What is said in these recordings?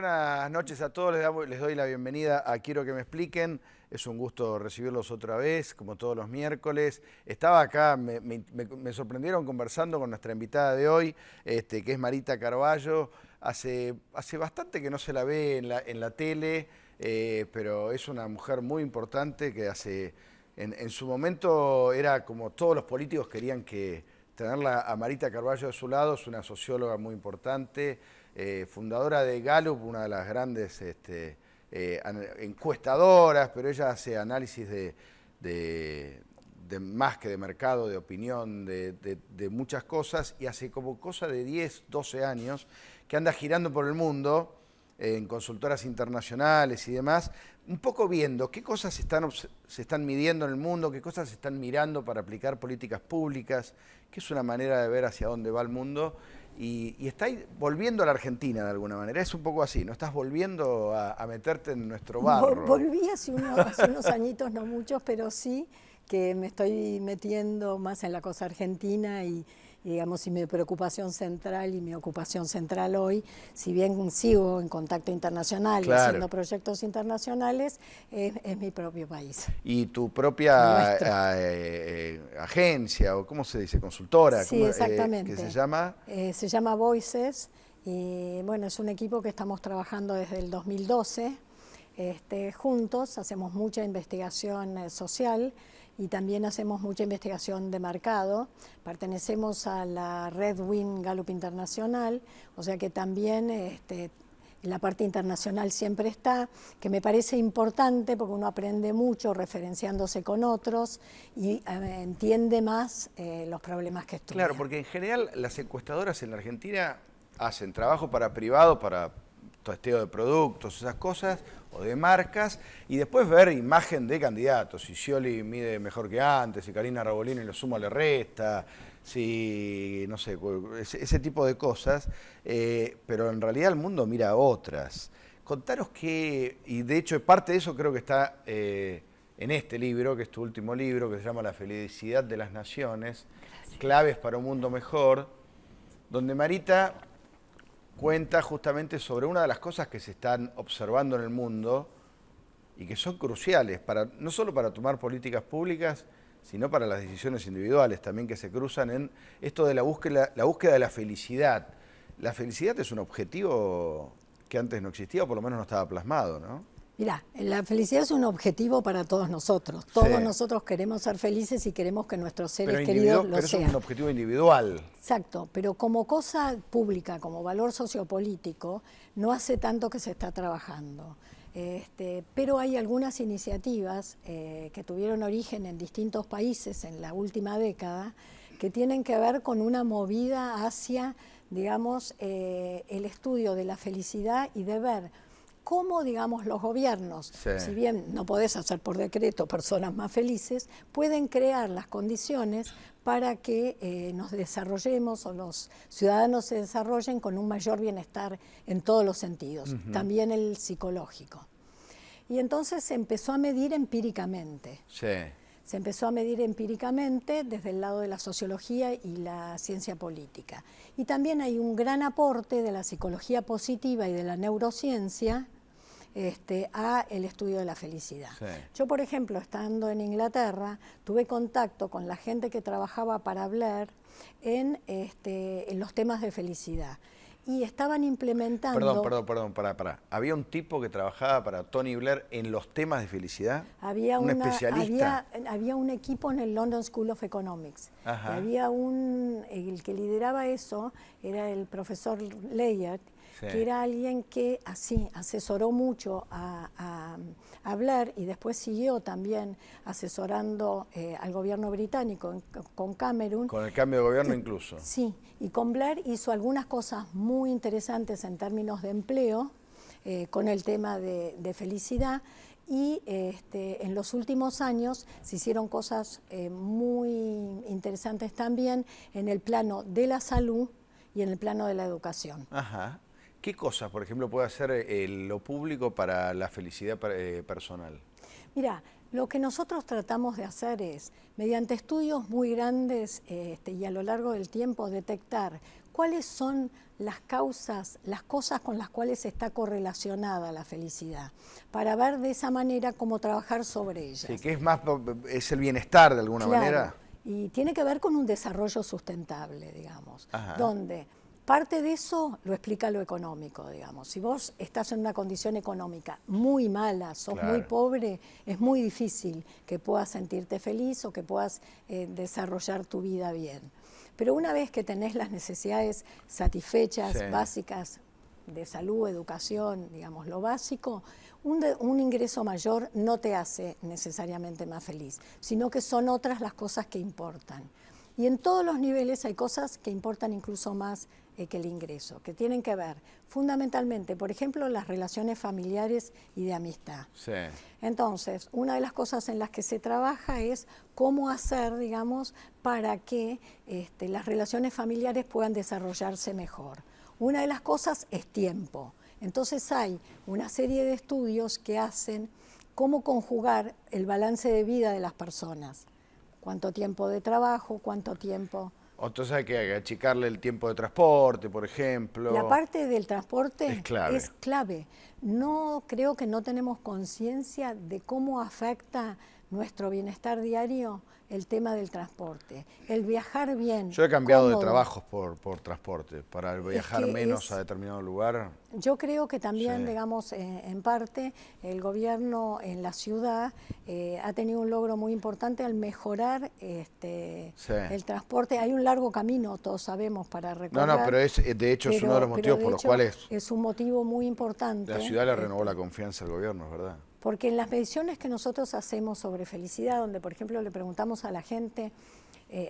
buenas noches a todos. Les doy la bienvenida a Quiero que me expliquen. Es un gusto recibirlos otra vez, como todos los miércoles. Estaba acá, me sorprendieron conversando con nuestra invitada de hoy, que es Marita Carballo. Hace bastante que no se la ve en la tele, pero es una mujer muy importante que en su momento era como todos los políticos querían tenerla a Marita Carballo de su lado. Es una socióloga muy importante, fundadora de Gallup, una de las grandes encuestadoras, pero ella hace análisis de más que de mercado, de opinión, de muchas cosas, y hace como cosa de 10, 12 años que anda girando por el mundo en consultoras internacionales y demás, un poco viendo qué cosas se están midiendo en el mundo, qué cosas se están mirando para aplicar políticas públicas, que es una manera de ver hacia dónde va el mundo, y está volviendo a la Argentina de alguna manera. Es un poco así, ¿no? Estás volviendo a meterte en nuestro barro. Volví hace unos añitos, no muchos, pero sí que me estoy metiendo más en la cosa argentina y digamos, y mi preocupación central y mi ocupación central hoy, si bien sigo en contacto internacional y haciendo proyectos internacionales, es mi propio país. ¿Y tu propia agencia, o cómo se dice, consultora? Sí, exactamente. ¿Qué se llama? Se llama Voices, y bueno, es un equipo que estamos trabajando desde el 2012, juntos, hacemos mucha investigación social, y también hacemos mucha investigación de mercado. Pertenecemos a la Red Win Gallup Internacional, o sea que también la parte internacional siempre está, que me parece importante porque uno aprende mucho referenciándose con otros y entiende más los problemas que estudia. Claro, porque en general las encuestadoras en la Argentina hacen trabajo para privados, para testeo de productos, esas cosas, o de marcas, y después ver imagen de candidatos. Si Scioli mide mejor que antes, si Karina Rabolini lo suma le resta, si, no sé, ese tipo de cosas, pero en realidad el mundo mira a otras. Contaros y de hecho parte de eso creo que está en este libro, que es tu último libro, que se llama La felicidad de las naciones, claves para un mundo mejor, donde Marita cuenta justamente sobre una de las cosas que se están observando en el mundo y que son cruciales, no solo para tomar políticas públicas, sino para las decisiones individuales también, que se cruzan en esto de la búsqueda de la felicidad. La felicidad es un objetivo que antes no existía, o por lo menos no estaba plasmado, ¿no? Mirá, la felicidad es un objetivo para todos nosotros. Todos nosotros queremos ser felices y queremos que nuestros seres queridos lo sean. Pero es un objetivo individual. Exacto, pero como cosa pública, como valor sociopolítico, no hace tanto que se está trabajando. Pero hay algunas iniciativas que tuvieron origen en distintos países en la última década que tienen que ver con una movida hacia, digamos, el estudio de la felicidad y de ver cómo, digamos, los gobiernos, si bien no podés hacer por decreto personas más felices, pueden crear las condiciones para que nos desarrollemos o los ciudadanos se desarrollen con un mayor bienestar en todos los sentidos, también el psicológico. Y entonces se empezó a medir empíricamente. Se empezó a medir empíricamente desde el lado de la sociología y la ciencia política. Y también hay un gran aporte de la psicología positiva y de la neurociencia a el estudio de la felicidad. Yo, por ejemplo, estando en Inglaterra, tuve contacto con la gente que trabajaba para Blair en los temas de felicidad. Y estaban implementando... Perdón, pará. ¿Había un tipo que trabajaba para Tony Blair en los temas de felicidad? ¿Un especialista? Había un equipo en el London School of Economics. El que lideraba eso era el profesor Layard, que era alguien que así asesoró mucho a Blair y después siguió también asesorando al gobierno británico con Cameron. Con el cambio de gobierno incluso. Sí, y con Blair hizo algunas cosas muy interesantes en términos de empleo, con el tema de felicidad, y en los últimos años se hicieron cosas muy interesantes también en el plano de la salud y en el plano de la educación. ¿Qué cosas, por ejemplo, puede hacer lo público para la felicidad personal? Mira, lo que nosotros tratamos de hacer es, mediante estudios muy grandes y a lo largo del tiempo, detectar cuáles son las causas, las cosas con las cuales está correlacionada la felicidad, para ver de esa manera cómo trabajar sobre ellas. Sí, que es el bienestar de alguna Claro, manera. y tiene que ver con un desarrollo sustentable, digamos, Ajá. donde parte de eso lo explica lo económico, digamos. Si vos estás en una condición económica muy mala, sos muy pobre, es muy difícil que puedas sentirte feliz o que puedas desarrollar tu vida bien. Pero una vez que tenés las necesidades satisfechas, básicas, de salud, educación, digamos, lo básico, un ingreso mayor no te hace necesariamente más feliz, sino que son otras las cosas que importan. Y en todos los niveles hay cosas que importan incluso más que el ingreso, que tienen que ver fundamentalmente, por ejemplo, las relaciones familiares y de amistad. Sí. Entonces, una de las cosas en las que se trabaja es cómo hacer, digamos, para que las relaciones familiares puedan desarrollarse mejor. Una de las cosas es tiempo. Entonces hay una serie de estudios que hacen cómo conjugar el balance de vida de las personas. Cuánto tiempo de trabajo, cuánto tiempo... Entonces hay que achicarle el tiempo de transporte, por ejemplo. La parte del transporte es clave. No creo que no tenemos conciencia de cómo afecta nuestro bienestar diario el tema del transporte. El viajar bien. Yo he cambiado cómodo, de trabajos por transporte, para viajar menos a determinado lugar. Yo creo que también, digamos, en parte, el gobierno en la ciudad ha tenido un logro muy importante al mejorar el transporte. Hay un largo camino, todos sabemos, para recorrer. No, pero de hecho es uno de los motivos por los cuales... Es un motivo muy importante. La ciudad le renovó la confianza al gobierno, es verdad. Porque en las mediciones que nosotros hacemos sobre felicidad, donde por ejemplo le preguntamos a la gente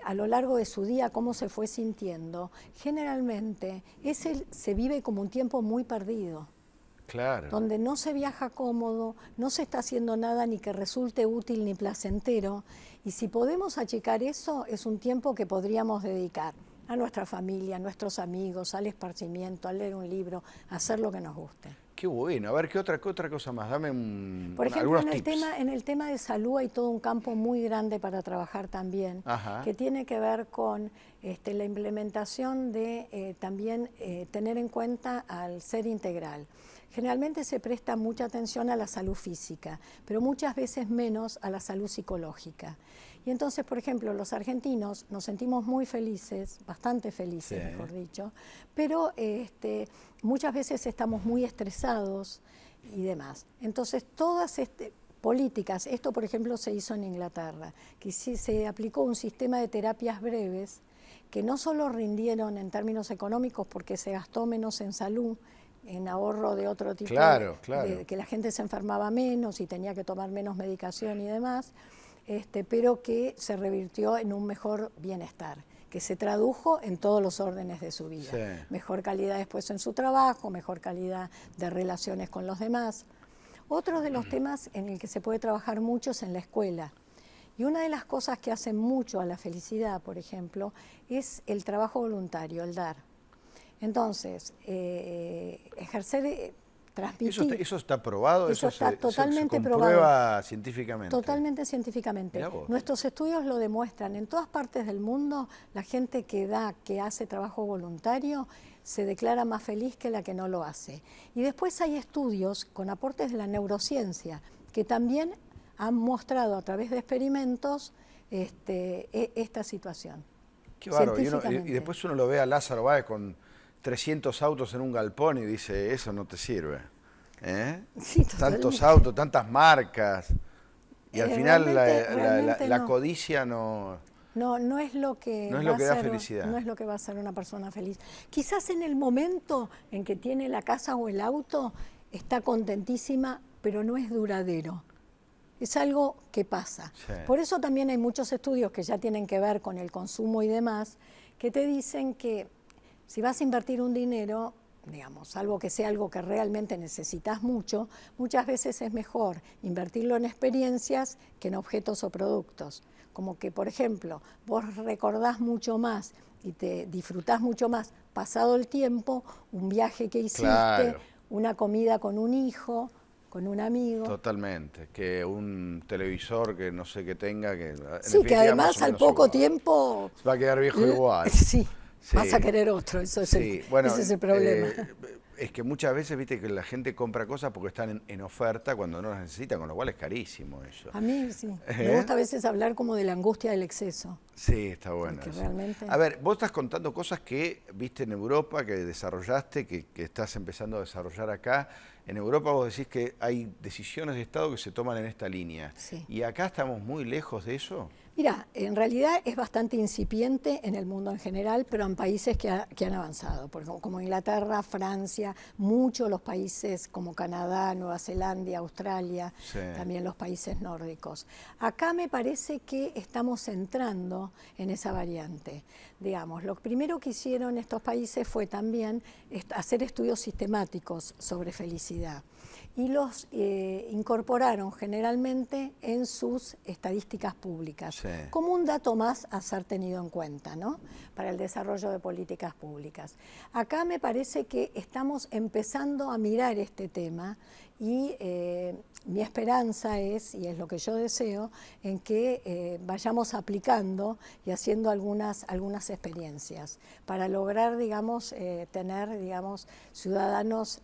a lo largo de su día cómo se fue sintiendo, generalmente se vive como un tiempo muy perdido. Claro. Donde no se viaja cómodo, no se está haciendo nada ni que resulte útil ni placentero. Y si podemos achicar eso, es un tiempo que podríamos dedicar a nuestra familia, a nuestros amigos, al esparcimiento, a leer un libro, a hacer lo que nos guste. Qué bueno. A ver, ¿qué otra cosa más? Dame Por ejemplo, algunos tips. En el tema de salud hay todo un campo muy grande para trabajar también, que tiene que ver con la implementación de también tener en cuenta al ser integral. Generalmente se presta mucha atención a la salud física, pero muchas veces menos a la salud psicológica. Y entonces, por ejemplo, los argentinos nos sentimos muy felices, bastante felices, mejor dicho, pero muchas veces estamos muy estresados y demás. Entonces, todas políticas, esto por ejemplo se hizo en Inglaterra, que se aplicó un sistema de terapias breves que no solo rindieron en términos económicos porque se gastó menos en salud, en ahorro de otro tipo, que la gente se enfermaba menos y tenía que tomar menos medicación y demás, pero que se revirtió en un mejor bienestar, que se tradujo en todos los órdenes de su vida. Mejor calidad después en su trabajo, mejor calidad de relaciones con los demás. Otro de los temas en el que se puede trabajar mucho es en la escuela. Y una de las cosas que hacen mucho a la felicidad, por ejemplo, es el trabajo voluntario, el dar. Entonces, ejercer, transmitir... ¿Eso está probado? Eso está totalmente se comprueba probado. Científicamente. Totalmente científicamente. Nuestros estudios lo demuestran. En todas partes del mundo, la gente que hace trabajo voluntario se declara más feliz que la que no lo hace. Y después hay estudios con aportes de la neurociencia que también han mostrado a través de experimentos esta situación. Qué bárbaro. Y después uno lo ve a Lázaro Báez con 300 autos en un galpón y dice, eso no te sirve. Sí, tantos autos, tantas marcas. Y al final la codicia no es lo que da felicidad. No es lo que va a hacer una persona feliz. Quizás en el momento en que tiene la casa o el auto está contentísima, pero no es duradero. Es algo que pasa. Por eso también hay muchos estudios que ya tienen que ver con el consumo y demás, que te dicen que si vas a invertir un dinero, digamos, salvo que sea algo que realmente necesitas mucho, muchas veces es mejor invertirlo en experiencias que en objetos o productos. Como que, por ejemplo, vos recordás mucho más y te disfrutás mucho más pasado el tiempo, un viaje que hiciste, una comida con un hijo, con un amigo. Totalmente, que un televisor que no sé qué tenga, que sí, que además al poco tiempo va a quedar viejo igual. Sí. vas a querer otro, eso es ese es el problema. Es que muchas veces, viste, que la gente compra cosas porque están en oferta cuando no las necesita, con lo cual es carísimo eso. A mí sí. Me gusta a veces hablar como de la angustia del exceso. Sí, está bueno. Porque realmente... A ver, vos estás contando cosas que viste en Europa, que desarrollaste, que estás empezando a desarrollar acá. En Europa vos decís que hay decisiones de Estado que se toman en esta línea. Sí. ¿Y acá estamos muy lejos de eso? Mira, en realidad es bastante incipiente en el mundo en general, pero en países que han avanzado, como Inglaterra, Francia, muchos los países como Canadá, Nueva Zelanda, Australia, sí, también los países nórdicos. Acá me parece que estamos entrando en esa variante. Digamos, lo primero que hicieron estos países fue también hacer estudios sistemáticos sobre felicidad y los incorporaron generalmente en sus estadísticas públicas, sí, como un dato más a ser tenido en cuenta, ¿no?, para el desarrollo de políticas públicas. Acá me parece que estamos empezando a mirar este tema y mi esperanza es, y es lo que yo deseo, en que vayamos aplicando y haciendo algunas experiencias para lograr, digamos, tener, digamos, ciudadanos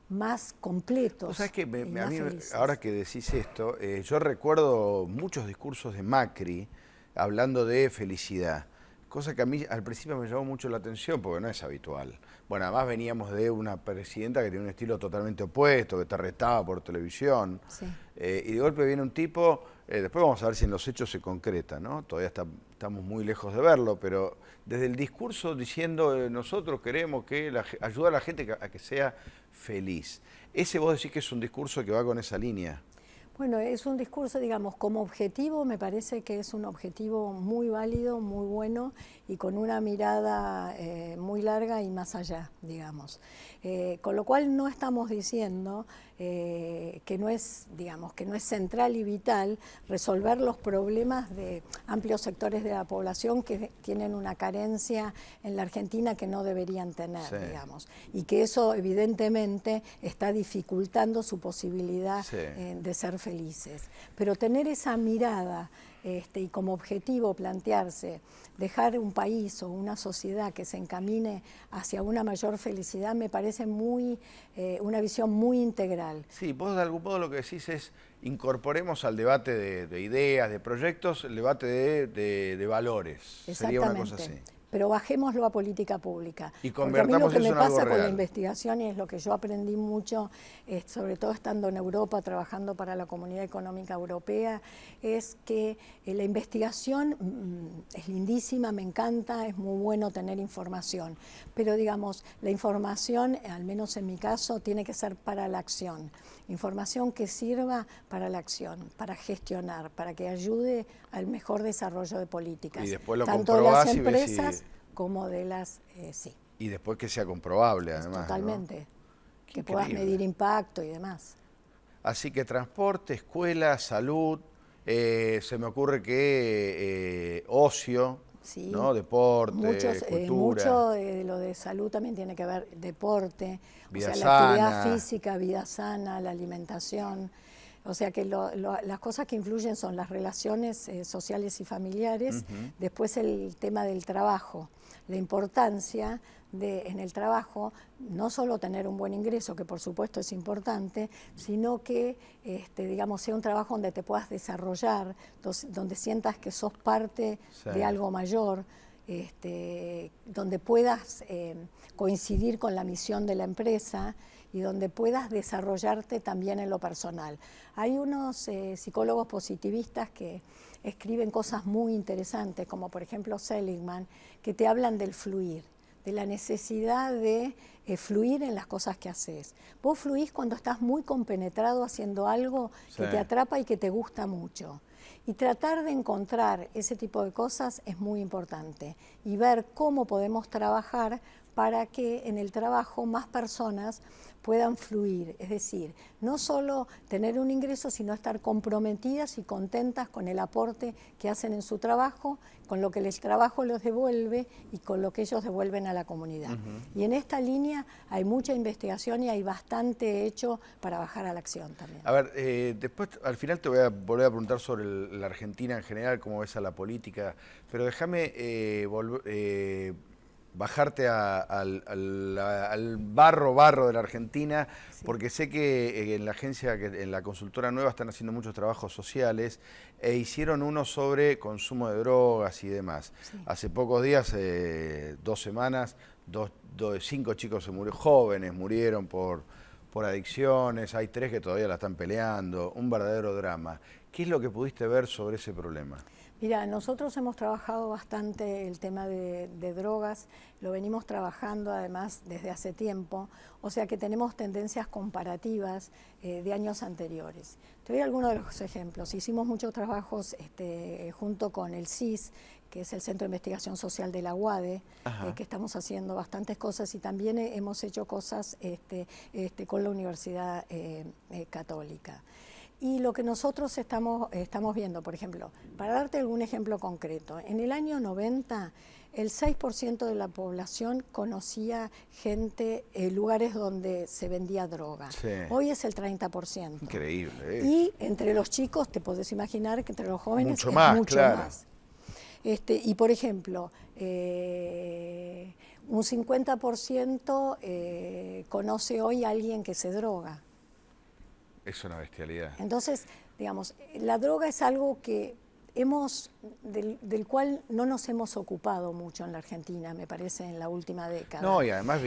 más completos. ¿Vos sabés que a mí, ahora que decís esto, yo recuerdo muchos discursos de Macri hablando de felicidad, cosa que a mí al principio me llamó mucho la atención porque no es habitual. Bueno, además veníamos de una presidenta que tiene un estilo totalmente opuesto, que te retaba por televisión, sí, y de golpe viene un tipo, después vamos a ver si en los hechos se concreta, ¿no? Todavía estamos muy lejos de verlo, pero desde el discurso diciendo nosotros queremos que ayudar a la gente a que sea feliz. Ese vos decís que es un discurso que va con esa línea. Bueno, es un discurso, digamos, como objetivo, me parece que es un objetivo muy válido, muy bueno y con una mirada muy larga y más allá, digamos. Con lo cual no estamos diciendo que no es, digamos, que no es central y vital resolver los problemas de amplios sectores de la población que tienen una carencia en la Argentina que no deberían tener, sí, digamos, y que eso evidentemente está dificultando su posibilidad, sí, de ser felices. Pero tener esa mirada y como objetivo plantearse dejar un país o una sociedad que se encamine hacia una mayor felicidad me parece una visión muy integral. Sí, vos de algún modo lo que decís es incorporemos al debate de ideas, de proyectos, el debate de valores. Sería una cosa así. Pero bajémoslo a política pública. Y convertamos eso en algo real. Porque a mí lo que me pasa con la investigación, y es lo que yo aprendí mucho, sobre todo estando en Europa, trabajando para la Comunidad Económica Europea, es que la investigación es lindísima, me encanta, es muy bueno tener información, pero digamos, la información, al menos en mi caso, tiene que ser para la acción. Información que sirva para la acción, para gestionar, para que ayude al mejor desarrollo de políticas. Y después lo tanto de las empresas como de las... sí. Y después que sea comprobable, además. Totalmente. ¿No? Que puedas medir impacto y demás. Así que transporte, escuela, salud, se me ocurre que ocio, sí, ¿no? Deporte, cultura. Mucho de lo de salud también tiene que ver deporte, vida o sea, sana, la actividad física, vida sana, la alimentación. O sea que las cosas que influyen son las relaciones sociales y familiares, después el tema del trabajo, la importancia de en el trabajo no solo tener un buen ingreso, que por supuesto es importante, sino que digamos, sea un trabajo donde te puedas desarrollar, donde sientas que sos parte, sí, de algo mayor, donde puedas coincidir con la misión de la empresa y donde puedas desarrollarte también en lo personal. Hay unos psicólogos positivistas que escriben cosas muy interesantes, como por ejemplo Seligman, que te hablan del fluir, de la necesidad de fluir en las cosas que haces. Vos fluís cuando estás muy compenetrado haciendo algo, sí, que te atrapa y que te gusta mucho. Y tratar de encontrar ese tipo de cosas es muy importante y ver cómo podemos trabajar para que en el trabajo más personas puedan fluir, es decir, no solo tener un ingreso, sino estar comprometidas y contentas con el aporte que hacen en su trabajo, con lo que el trabajo los devuelve y con lo que ellos devuelven a la comunidad. Y en esta línea hay mucha investigación y hay bastante hecho para bajar a la acción también. A ver, después al final te voy a volver a preguntar sobre la Argentina en general, cómo ves a la política, pero déjame bajarte al barro de la Argentina, Sí. porque sé que en la agencia, en la consultora nueva están haciendo muchos trabajos sociales e hicieron uno sobre consumo de drogas y demás. Sí. Hace pocos días, 2 semanas, 5 chicos jóvenes murieron por adicciones, hay 3 que todavía la están peleando, un verdadero drama. ¿Qué es lo que pudiste ver sobre ese problema? Mira, nosotros hemos trabajado bastante el tema de drogas, lo venimos trabajando además desde hace tiempo, o sea que tenemos tendencias comparativas de años anteriores. Te doy algunos de los ejemplos. Hicimos muchos trabajos junto con el CIS, que es el Centro de Investigación Social de la UADE, que estamos haciendo bastantes cosas y también hemos hecho cosas con la Universidad Católica. Y lo que nosotros estamos viendo, por ejemplo, para darte algún ejemplo concreto, en el año 90 el 6% de la población conocía lugares donde se vendía droga. Sí. Hoy es el 30%. Increíble. Y entre los chicos, te podés imaginar que entre los jóvenes mucho es más, mucho claro. más. Y por ejemplo, un 50% conoce hoy a alguien que se droga. Es una bestialidad. Entonces, digamos, la droga es algo que del cual no nos hemos ocupado mucho en la Argentina, me parece, en la última década. No, y además,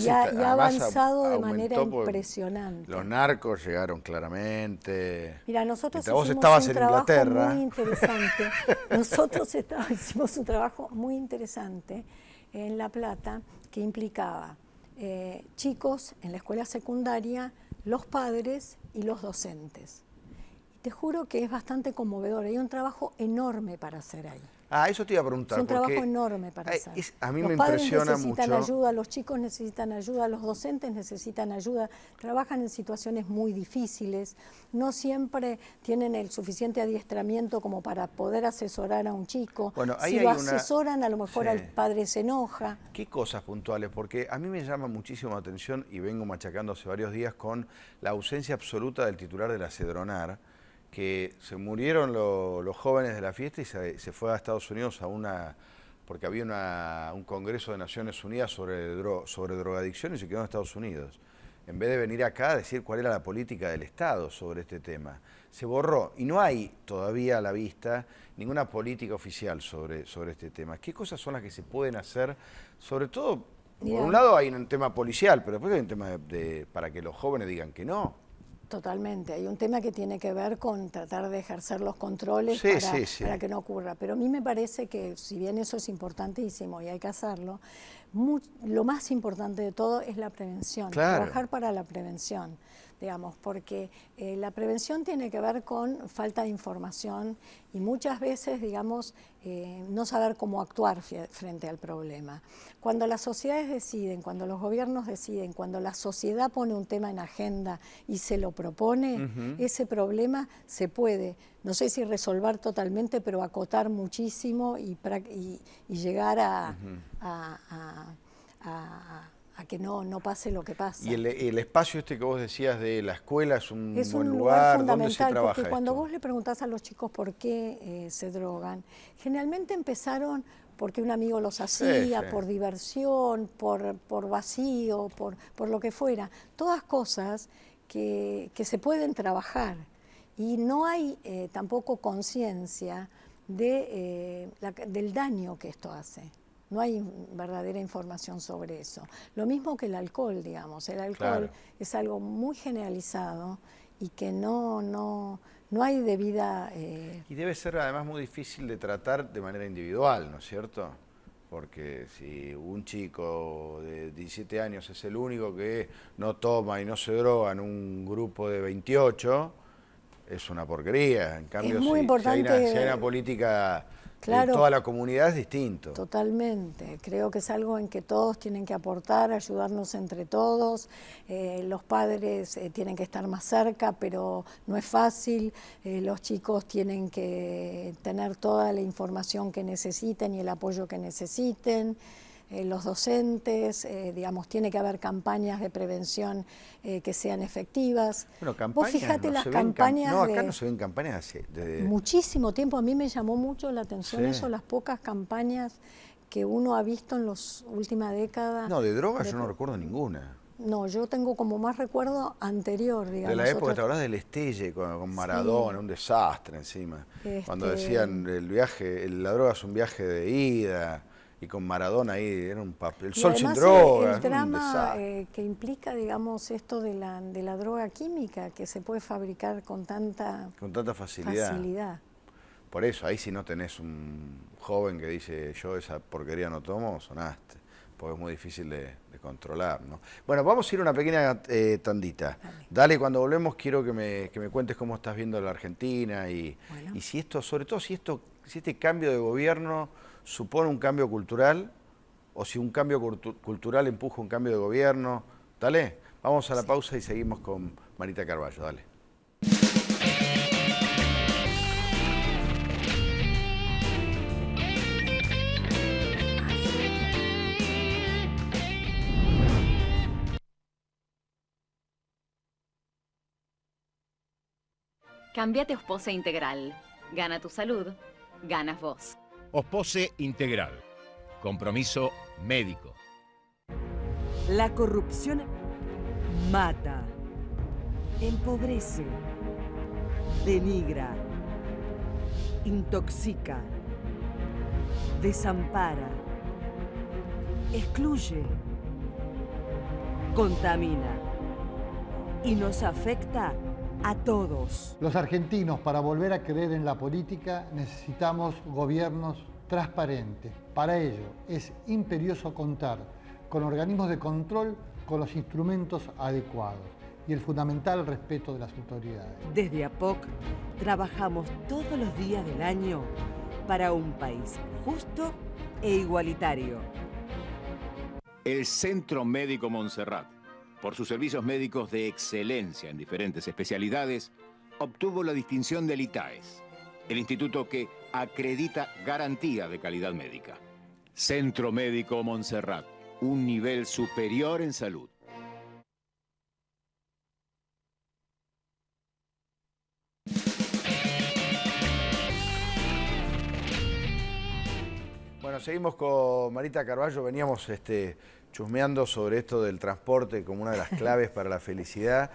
ha avanzado de manera impresionante. Los narcos llegaron claramente. Mira, nosotros vos hicimos estabas un en trabajo Inglaterra. muy interesante. Nosotros hicimos un trabajo muy interesante en La Plata que implicaba chicos en la escuela secundaria, los padres y los docentes. Y te juro que es bastante conmovedor. Hay un trabajo enorme para hacer ahí. Eso te iba a preguntar. Es un trabajo enorme para hacer. A mí los me padres impresiona necesitan mucho. ayuda, los chicos necesitan ayuda, los docentes necesitan ayuda, trabajan en situaciones muy difíciles, no siempre tienen el suficiente adiestramiento como para poder asesorar a un chico. Bueno, ahí si hay lo asesoran, a lo mejor Sí. el padre se enoja. ¿Qué cosas puntuales? Porque a mí me llama muchísimo la atención y vengo machacando hace varios días con la ausencia absoluta del titular de la Cedronar, que se murieron los jóvenes de la fiesta y se fue a Estados Unidos porque había un congreso de Naciones Unidas sobre drogadicción y se quedó en Estados Unidos. En vez de venir acá a decir cuál era la política del Estado sobre este tema. Se borró y no hay todavía a la vista ninguna política oficial sobre este tema. ¿Qué cosas son las que se pueden hacer? Sobre todo, por un lado hay un tema policial, pero después hay un tema para que los jóvenes digan que no. Totalmente, hay un tema que tiene que ver con tratar de ejercer los controles para que no ocurra, pero a mí me parece que si bien eso es importantísimo y hay que hacerlo, lo más importante de todo es la prevención, trabajar para la prevención, digamos, porque la prevención tiene que ver con falta de información y muchas veces, digamos, no saber cómo actuar frente al problema. Cuando las sociedades deciden, cuando los gobiernos deciden, cuando la sociedad pone un tema en agenda y se lo propone, ese problema se puede, no sé si resolver totalmente, pero acotar muchísimo y llegar a que no pase lo que pasa. Y el espacio que vos decías de la escuela es un buen lugar fundamental, ¿dónde se trabaja porque cuando esto? vos le preguntás a los chicos por qué se drogan, generalmente empezaron porque un amigo los hacía, por diversión, por vacío, por lo que fuera. Todas cosas que se pueden trabajar y no hay tampoco conciencia del daño que esto hace. No hay verdadera información sobre eso. Lo mismo que el alcohol, digamos. El alcohol es algo muy generalizado y que no hay debida... Y debe ser además muy difícil de tratar de manera individual, ¿no es cierto? Porque si un chico de 17 años es el único que no toma y no se droga en un grupo de 28, es una porquería. En cambio, es muy importante, si hay una política Claro, toda la comunidad es distinto. totalmente. Creo que es algo en que todos tienen que aportar, ayudarnos entre todos. Los padres tienen que estar más cerca, pero no es fácil. Los chicos tienen que tener toda la información que necesiten y el apoyo que necesiten. Los docentes, digamos, tiene que haber campañas de prevención que sean efectivas. Bueno, Vos fijate las campañas no, acá no se ven campañas muchísimo tiempo. A mí me llamó mucho la atención Sí. eso, las pocas campañas que uno ha visto en las últimas décadas. No, de drogas yo no recuerdo ninguna. No, yo tengo como más recuerdo anterior, digamos. De la época, otra- ¿te acordás del Estelle con Maradona? Sí. Un desastre encima. Cuando decían el viaje, la droga es un viaje de ida, y con Maradona ahí era un papel. El Y sol sin además drogas, el un drama desastre. que implica, digamos, esto de la droga química que se puede fabricar con tanta Con tanta facilidad. facilidad. Por eso, ahí si no tenés un joven que dice yo esa porquería no tomo, sonaste. Porque es muy difícil de controlar, ¿no? Bueno, vamos a ir a una pequeña tandita. Dale, cuando volvemos quiero que me cuentes cómo estás viendo la Argentina y si esto, sobre todo si este cambio de gobierno supone un cambio cultural o si un cambio cultural empuja un cambio de gobierno. Dale, vamos a la pausa y seguimos con Marita Carballo, dale. Cámbiate a Ospose Integral. Gana tu salud, ganas vos. Ospose Integral. Compromiso médico. La corrupción mata, empobrece, denigra, intoxica, desampara, excluye, contamina y nos afecta a todos. Los argentinos, para volver a creer en la política, necesitamos gobiernos transparentes. Para ello, es imperioso contar con organismos de control con los instrumentos adecuados y el fundamental respeto de las autoridades. Desde APOC trabajamos todos los días del año para un país justo e igualitario. El Centro Médico Montserrat, por sus servicios médicos de excelencia en diferentes especialidades, obtuvo la distinción del ITAES, el instituto que acredita garantía de calidad médica. Centro Médico Montserrat, un nivel superior en salud. Bueno, seguimos con Marita Carballo, veníamos chusmeando sobre esto del transporte como una de las claves para la felicidad.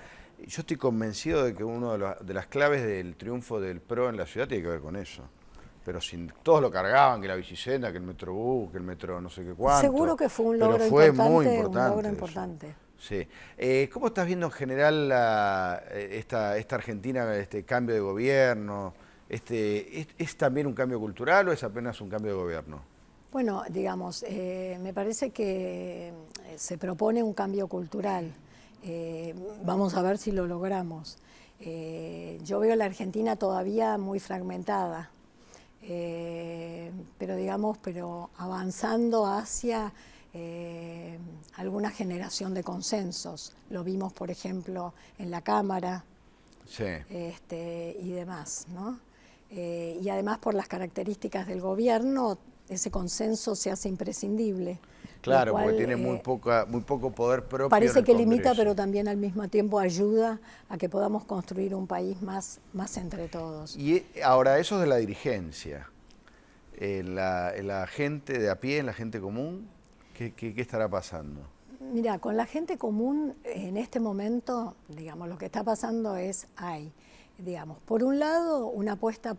Yo estoy convencido de que una de las claves del triunfo del PRO en la ciudad tiene que ver con eso. Pero todos lo cargaban, que la bicicleta, que el metrobús, que el metro no sé qué cuánto. Seguro que fue un logro pero fue importante, muy importante. Un logro eso. importante. Sí. ¿Cómo estás viendo en general esta Argentina, este cambio de gobierno? ¿Es también un cambio cultural o es apenas un cambio de gobierno? Bueno, digamos, me parece que se propone un cambio cultural. Vamos a ver si lo logramos. Yo veo la Argentina todavía muy fragmentada, pero avanzando hacia alguna generación de consensos. Lo vimos, por ejemplo, en la Cámara y demás, ¿no? Y además por las características del gobierno, ese consenso se hace imprescindible. Claro, cual, porque tiene muy poco poder propio. Parece que limita, Congreso. pero también al mismo tiempo ayuda a que podamos construir un país más entre todos. Y ahora, eso de la dirigencia, en la gente de a pie, en la gente común, ¿qué estará pasando? Mira, con la gente común, en este momento, digamos, lo que está pasando digamos, por un lado, una apuesta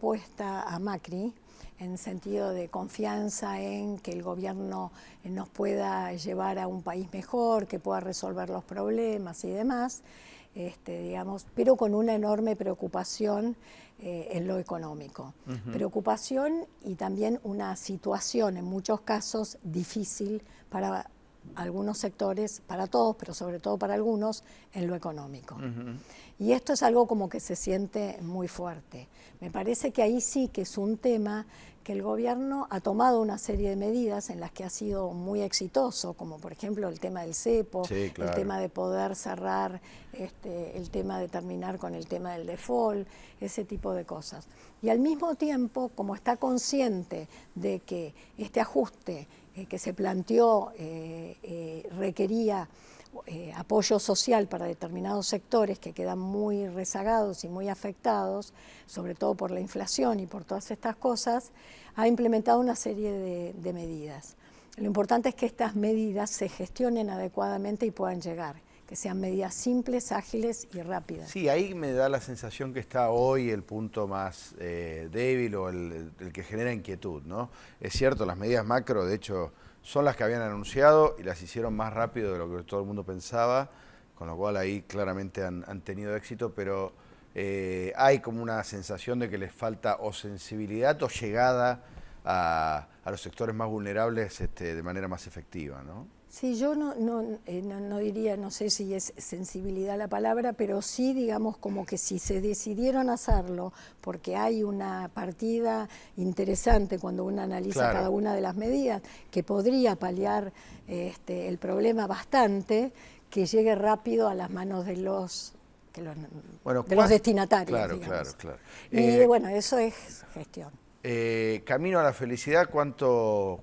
a Macri, en sentido de confianza en que el gobierno nos pueda llevar a un país mejor, que pueda resolver los problemas y demás, digamos, pero con una enorme preocupación en lo económico. Preocupación y también una situación, en muchos casos, difícil para algunos sectores, para todos, pero sobre todo para algunos, en lo económico. Y esto es algo como que se siente muy fuerte. Me parece que ahí sí que es un tema que el gobierno ha tomado una serie de medidas en las que ha sido muy exitoso, como por ejemplo el tema del cepo, Sí, claro. el tema de poder cerrar, el tema de terminar con el tema del default, ese tipo de cosas. Y al mismo tiempo, como está consciente de que este ajuste que se planteó requería apoyo social para determinados sectores que quedan muy rezagados y muy afectados, sobre todo por la inflación y por todas estas cosas, ha implementado una serie de medidas. Lo importante es que estas medidas se gestionen adecuadamente y puedan llegar, que sean medidas simples, ágiles y rápidas. Sí, ahí me da la sensación que está hoy el punto más débil o el que genera inquietud, ¿no? Es cierto, las medidas macro, de hecho, son las que habían anunciado y las hicieron más rápido de lo que todo el mundo pensaba, con lo cual ahí claramente han tenido éxito, pero hay como una sensación de que les falta o sensibilidad o llegada a los sectores más vulnerables de manera más efectiva, ¿no? Sí, yo no diría, no sé si es sensibilidad la palabra, pero sí, digamos, como que si se decidieron hacerlo, porque hay una partida interesante cuando uno analiza Claro. cada una de las medidas, que podría paliar el problema bastante, que llegue rápido a las manos de los destinatarios, Claro, digamos. claro. Y bueno, eso es gestión. Camino a la felicidad, ¿cuánto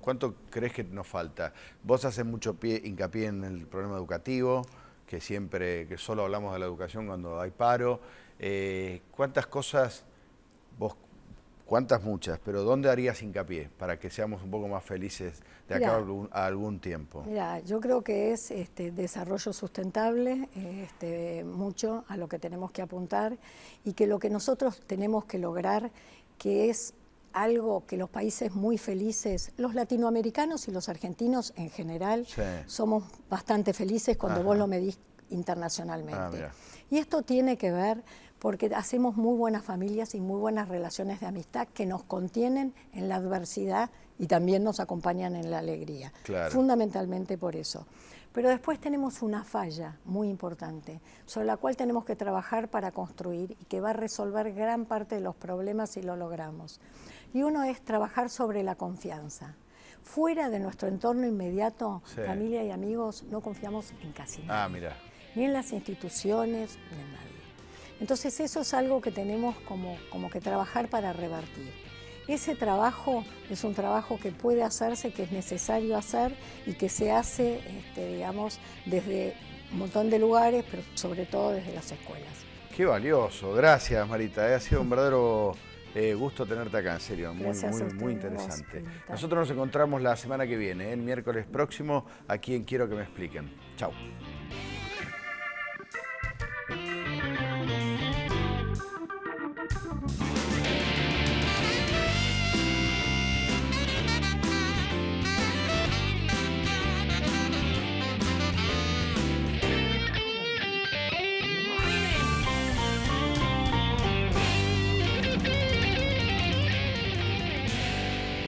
crees que nos falta? Vos haces mucho hincapié en el problema educativo, que solo hablamos de la educación cuando hay paro. ¿Cuántas cosas, muchas, pero dónde harías hincapié para que seamos un poco más felices de acá a algún tiempo? Mira, yo creo que es desarrollo sustentable, mucho a lo que tenemos que apuntar, y que lo que nosotros tenemos que lograr, que es algo que los países muy felices, los latinoamericanos y los argentinos en general, Sí. somos bastante felices cuando Ajá. vos lo medís internacionalmente. Mira. Y esto tiene que ver porque hacemos muy buenas familias y muy buenas relaciones de amistad que nos contienen en la adversidad y también nos acompañan en la alegría. Claro. Fundamentalmente por eso. Pero después tenemos una falla muy importante, sobre la cual tenemos que trabajar para construir y que va a resolver gran parte de los problemas si lo logramos. Y uno es trabajar sobre la confianza. Fuera de nuestro entorno inmediato, Sí. familia y amigos, no confiamos en casi nadie. Ah, mira. Ni en las instituciones, ni en nadie. Entonces eso es algo que tenemos como que trabajar para revertir. Ese trabajo es un trabajo que puede hacerse, que es necesario hacer y que se hace, digamos, desde un montón de lugares, pero sobre todo desde las escuelas. Qué valioso. Gracias, Marita. Ha sido un verdadero gusto tenerte acá, en serio. Muy, Gracias a muy, ustedes, muy a vos, interesante. por invitarme. Nosotros nos encontramos la semana que viene, el miércoles próximo, aquí en Quiero que me expliquen. Chau.